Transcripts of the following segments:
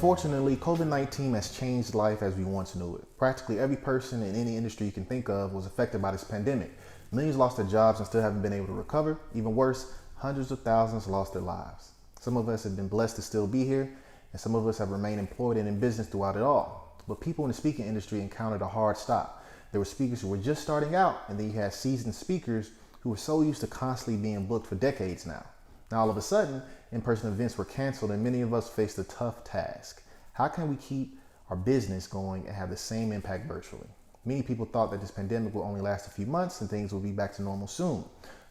Unfortunately, COVID-19 has changed life as we once knew it. Practically every person in any industry you can think of was affected by this pandemic. Millions lost their jobs and still haven't been able to recover. Even worse, hundreds of thousands lost their lives. Some of us have been blessed to still be here, and some of us have remained employed and in business throughout it all. But people in the speaking industry encountered a hard stop. There were speakers who were just starting out, and then you had seasoned speakers who were so used to constantly being booked for decades now. Now, all of a sudden, in-person events were canceled and many of us faced a tough task. How can we keep our business going and have the same impact virtually? Many people thought that this pandemic would only last a few months and things would be back to normal soon,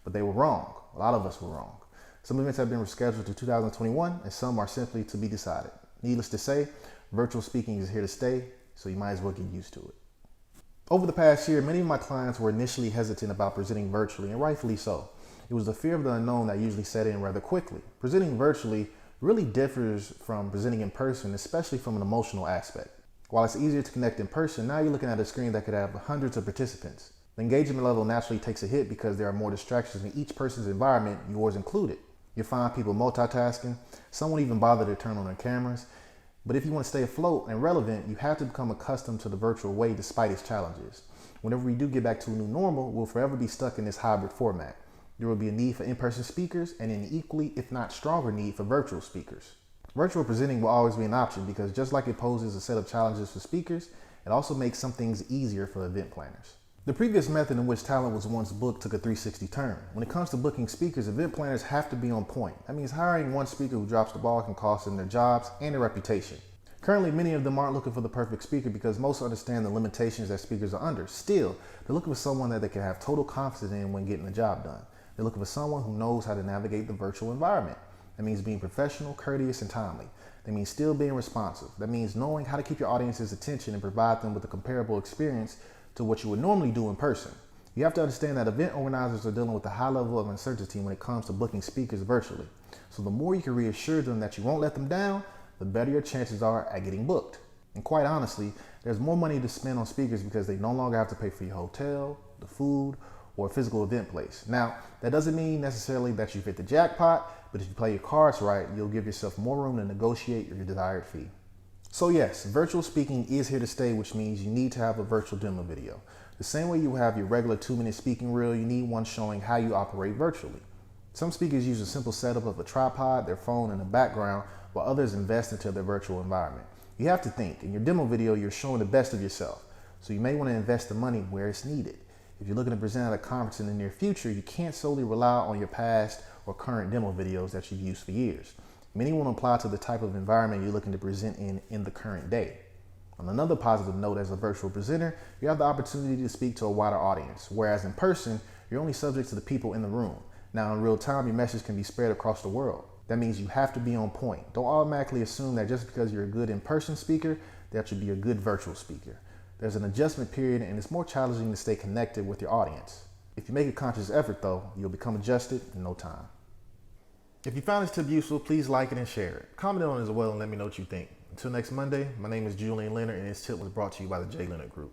but they were wrong. A lot of us were wrong. Some events have been rescheduled to 2021 and some are simply to be decided. Needless to say, virtual speaking is here to stay, so you might as well get used to it. Over the past year, many of my clients were initially hesitant about presenting virtually, and rightfully so. It was the fear of the unknown that usually set in rather quickly. Presenting virtually really differs from presenting in person, especially from an emotional aspect. While it's easier to connect in person, now you're looking at a screen that could have hundreds of participants. The engagement level naturally takes a hit because there are more distractions in each person's environment, yours included. You'll find people multitasking, some won't even bother to turn on their cameras. But if you want to stay afloat and relevant, you have to become accustomed to the virtual way despite its challenges. Whenever we do get back to a new normal, we'll forever be stuck in this hybrid format. There will be a need for in-person speakers and an equally, if not stronger, need for virtual speakers. Virtual presenting will always be an option because just like it poses a set of challenges for speakers, it also makes some things easier for event planners. The previous method in which talent was once booked took a 360 turn. When it comes to booking speakers, event planners have to be on point. That means hiring one speaker who drops the ball can cost them their jobs and their reputation. Currently, many of them aren't looking for the perfect speaker because most understand the limitations that speakers are under. Still, they're looking for someone that they can have total confidence in when getting the job done. They're looking for someone who knows how to navigate the virtual environment. That means being professional, courteous, and timely. That means still being responsive. That means knowing how to keep your audience's attention and provide them with a comparable experience to what you would normally do in person. You have to understand that event organizers are dealing with a high level of uncertainty when it comes to booking speakers virtually. So the more you can reassure them that you won't let them down, the better your chances are at getting booked. And quite honestly, there's more money to spend on speakers because they no longer have to pay for your hotel, the food, or a physical event place. Now, that doesn't mean necessarily that you've hit the jackpot, but if you play your cards right, you'll give yourself more room to negotiate your desired fee. So yes, virtual speaking is here to stay, which means you need to have a virtual demo video. The same way you have your regular 2-minute speaking reel, you need one showing how you operate virtually. Some speakers use a simple setup of a tripod, their phone in the background, while others invest into their virtual environment. You have to think, in your demo video, you're showing the best of yourself. So you may want to invest the money where it's needed. If you're looking to present at a conference in the near future, you can't solely rely on your past or current demo videos that you've used for years. Many won't apply to the type of environment you're looking to present in the current day. On another positive note, as a virtual presenter, you have the opportunity to speak to a wider audience, whereas in person, you're only subject to the people in the room. Now, in real time, your message can be spread across the world. That means you have to be on point. Don't automatically assume that just because you're a good in-person speaker, that you'll be a good virtual speaker. There's an adjustment period and it's more challenging to stay connected with your audience. If you make a conscious effort though, you'll become adjusted in no time. If you found this tip useful, please like it and share it. Comment on it as well and let me know what you think. Until next Monday, my name is Julian Leonard and this tip was brought to you by the J. Leonard Group.